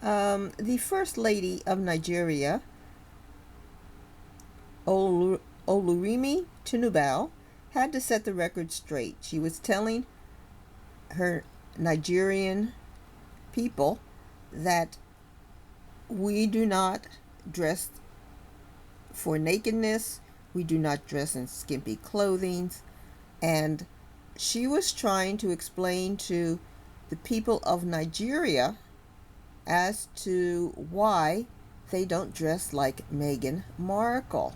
The First Lady of Nigeria, Olurimi Tinubu, had to set the record straight. She was telling her Nigerian people that we do not dress for nakedness, we do not dress in skimpy clothing, and she was trying to explain to the people of Nigeria as to why they don't dress like Meghan Markle.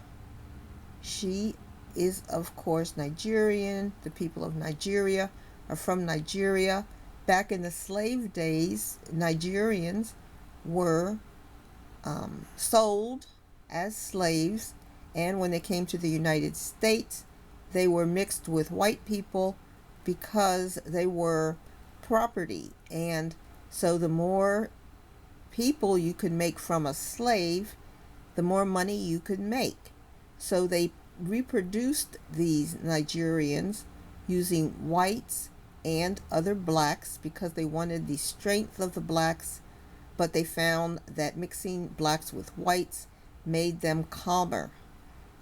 She is, of course, Nigerian. The people of Nigeria are from Nigeria. Back in the slave days, Nigerians were sold as slaves, and when they came to the United States, they were mixed with white people because they were property. And so the more people you could make from a slave, the more money you could make. So they reproduced these Nigerians using whites and other blacks because they wanted the strength of the blacks, but they found that mixing blacks with whites made them calmer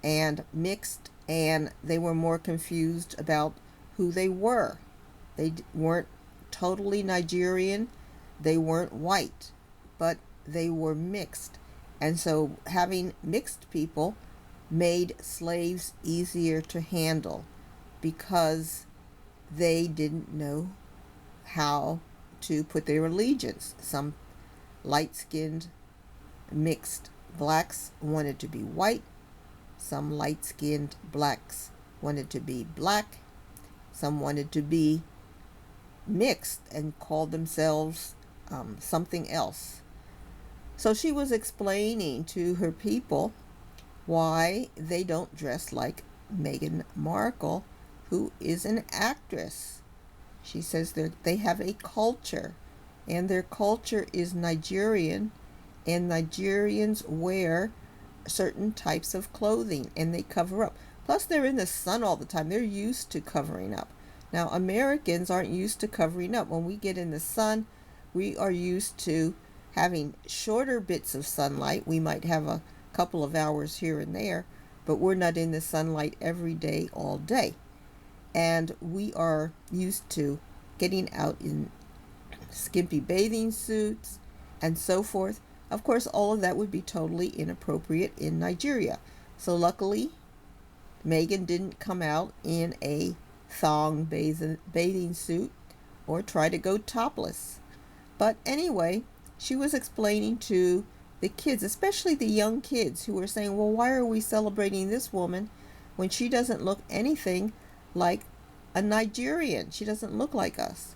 and mixed, and they were more confused about who they were. They weren't totally Nigerian, they weren't white, but they were mixed. And so having mixed people made slaves easier to handle because they didn't know how to put their allegiance. Some light-skinned mixed blacks wanted to be white. Some light-skinned blacks wanted to be black. Some wanted to be mixed and called themselves something else. So she was explaining to her people why they don't dress like Meghan Markle, who is an actress. She says they have a culture, and their culture is Nigerian, and Nigerians wear certain types of clothing and they cover up. Plus, they're in the sun all the time. They're used to covering up. Now, Americans aren't used to covering up. When we get in the sun, we are used to having shorter bits of sunlight. We might have a couple of hours here and there, but we're not in the sunlight every day, all day. And we are used to getting out in skimpy bathing suits and so forth. Of course, all of that would be totally inappropriate in Nigeria. So luckily, Meghan didn't come out in a thong bathing suit or try to go topless. But anyway, she was explaining to the kids, especially the young kids, who were saying, well, why are we celebrating this woman when she doesn't look anything like a Nigerian? She doesn't look like us.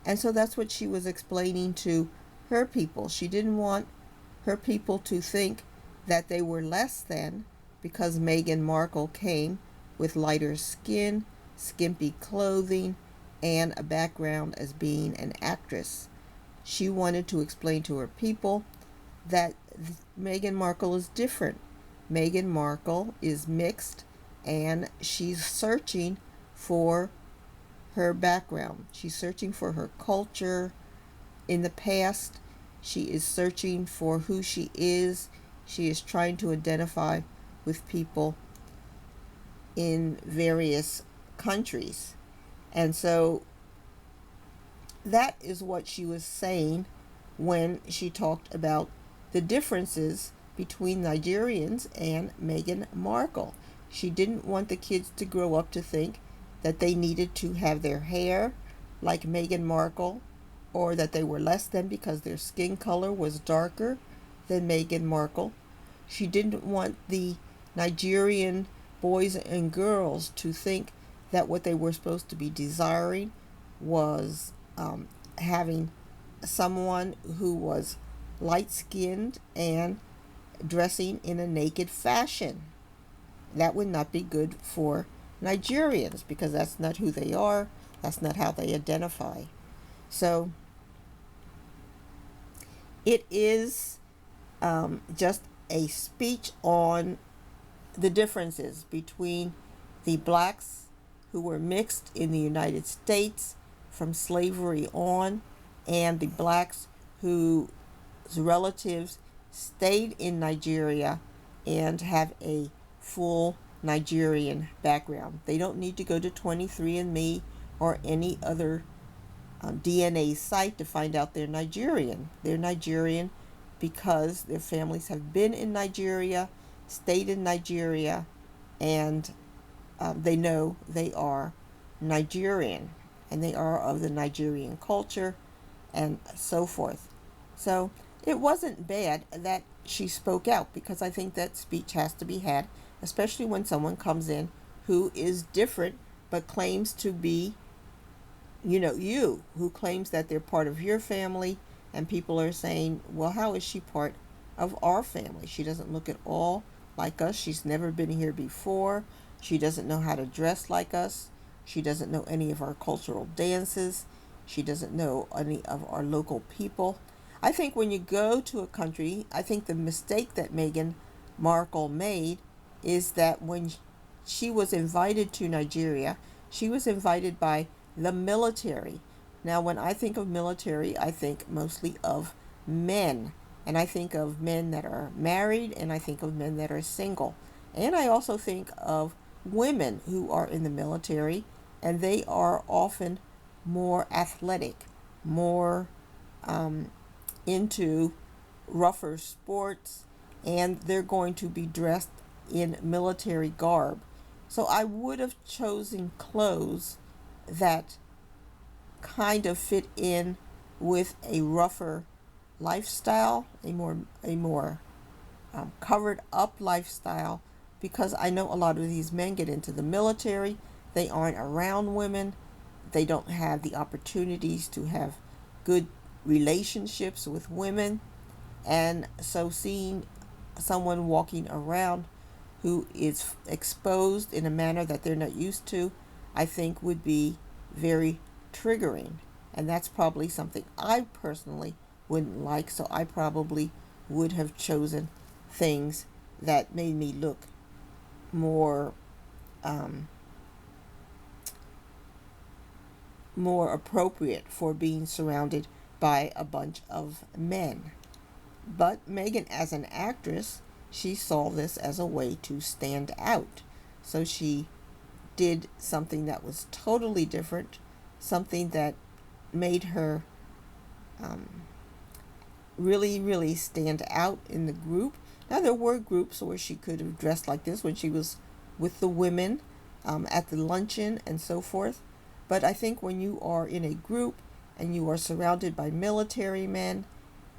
And so that's what she was explaining to her people. She didn't want her people to think that they were less than because Meghan Markle came with lighter skin, skimpy clothing, and a background as being an actress. She wanted to explain to her people that Meghan Markle is different. Meghan Markle is mixed, and she's searching for her background. She's searching for her culture in the past. She is searching for who she is. She is trying to identify with people in various countries. And so that is what she was saying when she talked about the differences between Nigerians and Meghan Markle. She didn't want the kids to grow up to think that they needed to have their hair like Meghan Markle, or that they were less than because their skin color was darker than Meghan Markle. She didn't want the Nigerian boys and girls to think that what they were supposed to be desiring was having someone who was light-skinned and dressing in a naked fashion. That would not be good for Nigerians because that's not who they are. That's not how they identify. So it is just a speech on the differences between the blacks who were mixed in the United States from slavery on and the blacks who relatives stayed in Nigeria and have a full Nigerian background. They don't need to go to 23andMe or any other DNA site to find out they're Nigerian. They're Nigerian because their families have been in Nigeria, stayed in Nigeria, and they know they are Nigerian and they are of the Nigerian culture and so forth. So it wasn't bad that she spoke out, because I think that speech has to be had, especially when someone comes in who is different but claims to be, you, who claims that they're part of your family, and people are saying, well, how is she part of our family? She doesn't look at all like us. She's never been here before. She doesn't know how to dress like us. She doesn't know any of our cultural dances. She doesn't know any of our local people. I think when you go to a country, I think the mistake that Meghan Markle made is that when she was invited to Nigeria, she was invited by the military. Now, when I think of military, I think mostly of men. And I think of men that are married, and I think of men that are single. And I also think of women who are in the military, and they are often more athletic, more into rougher sports, and they're going to be dressed in military garb. So I would have chosen clothes that kind of fit in with a rougher lifestyle, a more covered up lifestyle, because I know a lot of these men get into the military. They aren't around women. They don't have the opportunities to have good relationships with women. And so seeing someone walking around who is exposed in a manner that they're not used to, I think would be very triggering. And that's probably something I personally wouldn't like. So I probably would have chosen things that made me look more more appropriate for being surrounded by a bunch of men. But Meghan, as an actress, she saw this as a way to stand out. So she did something that was totally different, something that made her really, really stand out in the group. Now, there were groups where she could have dressed like this when she was with the women at the luncheon and so forth. But I think when you are in a group and you are surrounded by military men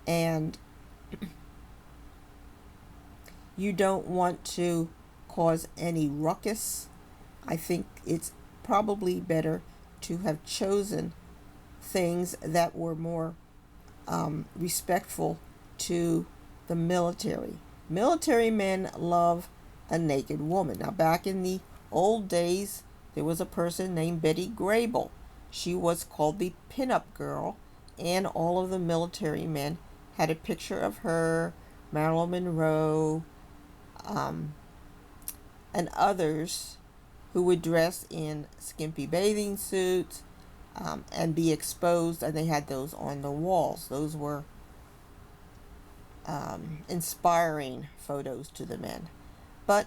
and you don't want to cause any ruckus, I think it's probably better to have chosen things that were more respectful to the military. Military men love a naked woman. Now, back in the old days, there was a person named Betty Grable. She was called the pinup girl, and all of the military men had a picture of her, Marilyn Monroe, and others who would dress in skimpy bathing suits and be exposed, and they had those on the walls. Those were inspiring photos to the men. But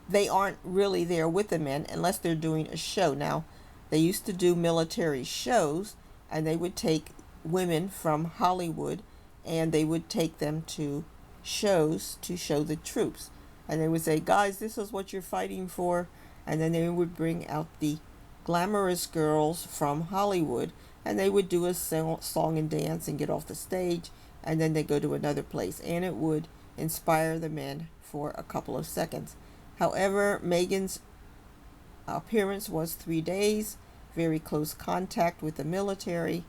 they aren't really there with the men unless they're doing a show. Now, they used to do military shows, and they would take women from Hollywood and they would take them to shows to show the troops. And they would say, guys, this is what you're fighting for. And then they would bring out the glamorous girls from Hollywood, and they would do a song and dance and get off the stage, and then they go to another place, and it would inspire the men for a couple of seconds. However, Meghan's appearance was 3 days, very close contact with the military,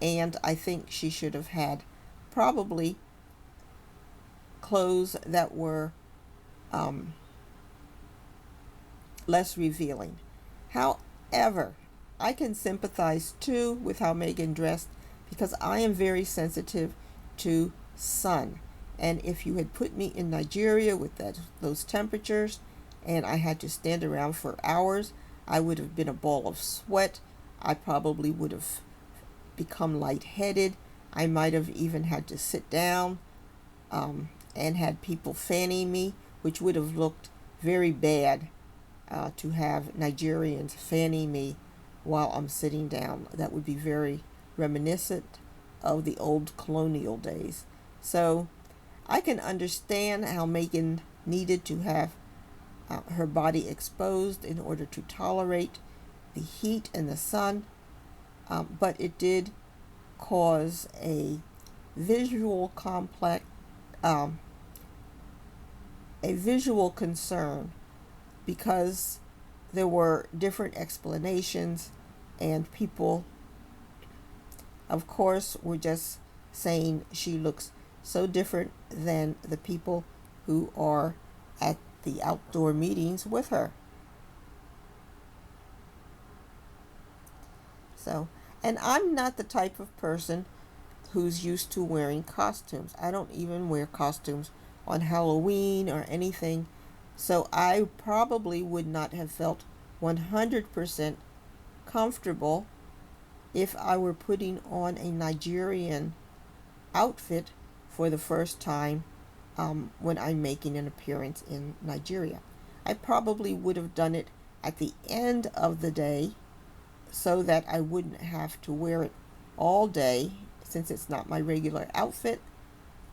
and I think she should have had probably clothes that were less revealing. However, I can sympathize too with how Meghan dressed, because I am very sensitive to sun. And if you had put me in Nigeria with those temperatures and I had to stand around for hours, I would have been a ball of sweat. I probably would have become lightheaded. I might have even had to sit down and had people fanning me, which would have looked very bad to have Nigerians fanning me while I'm sitting down. That would be very reminiscent of the old colonial days. So I can understand how Meghan needed to have her body exposed in order to tolerate the heat and the sun, but it did cause a visual a visual concern, because there were different explanations, and people, of course, were just saying she looks so different than the people who are at the outdoor meetings with her. So, and I'm not the type of person who's used to wearing costumes. I don't even wear costumes on Halloween or anything. So I probably would not have felt 100% comfortable if I were putting on a Nigerian outfit for the first time when I'm making an appearance in Nigeria. I probably would have done it at the end of the day so that I wouldn't have to wear it all day, since it's not my regular outfit.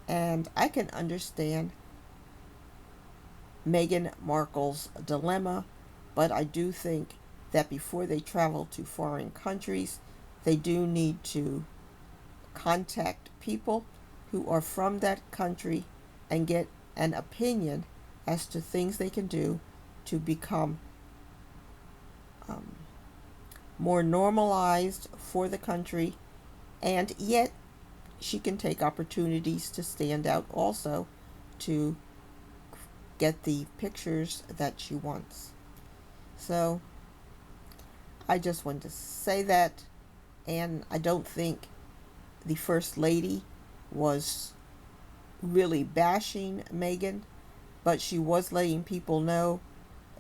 And I can understand Meghan Markle's dilemma, but I do think that before they travel to foreign countries, they do need to contact people who are from that country and get an opinion as to things they can do to become more normalized for the country, and yet she can take opportunities to stand out also to get the pictures that she wants. So I just wanted to say that, and I don't think the First Lady was really bashing Meghan, but she was letting people know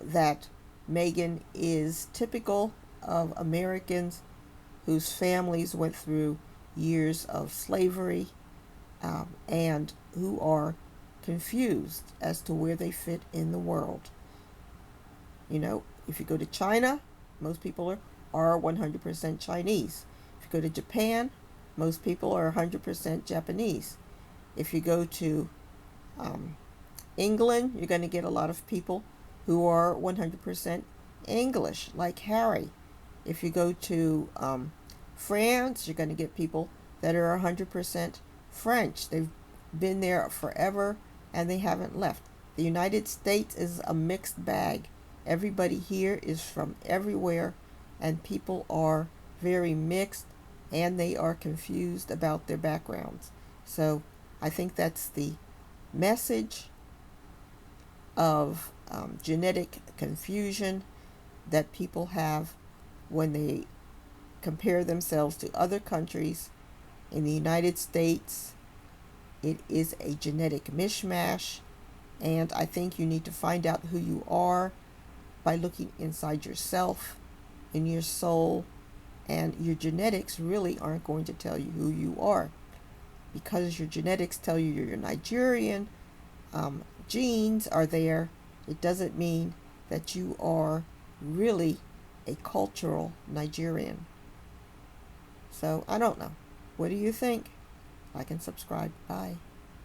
that Meghan is typical of Americans whose families went through years of slavery, and who are confused as to where they fit in the world. You know, if you go to China, most people are 100% Chinese. If you go to Japan, most people are 100% Japanese. If you go to England, you're going to get a lot of people who are 100% English, like Harry. If you go to France, you're going to get people that are 100% French. They've been there forever and they haven't left. The United States is a mixed bag. Everybody here is from everywhere, and people are very mixed, and they are confused about their backgrounds. So I think that's the message of genetic confusion that people have when they compare themselves to other countries. In the United States, it is a genetic mishmash, and I think you need to find out who you are by looking inside yourself, in your soul, and your genetics really aren't going to tell you who you are. Because your genetics tell you you're Nigerian, genes are there, it doesn't mean that you are really a cultural Nigerian. So I don't know. What do you think? Like and subscribe. Bye.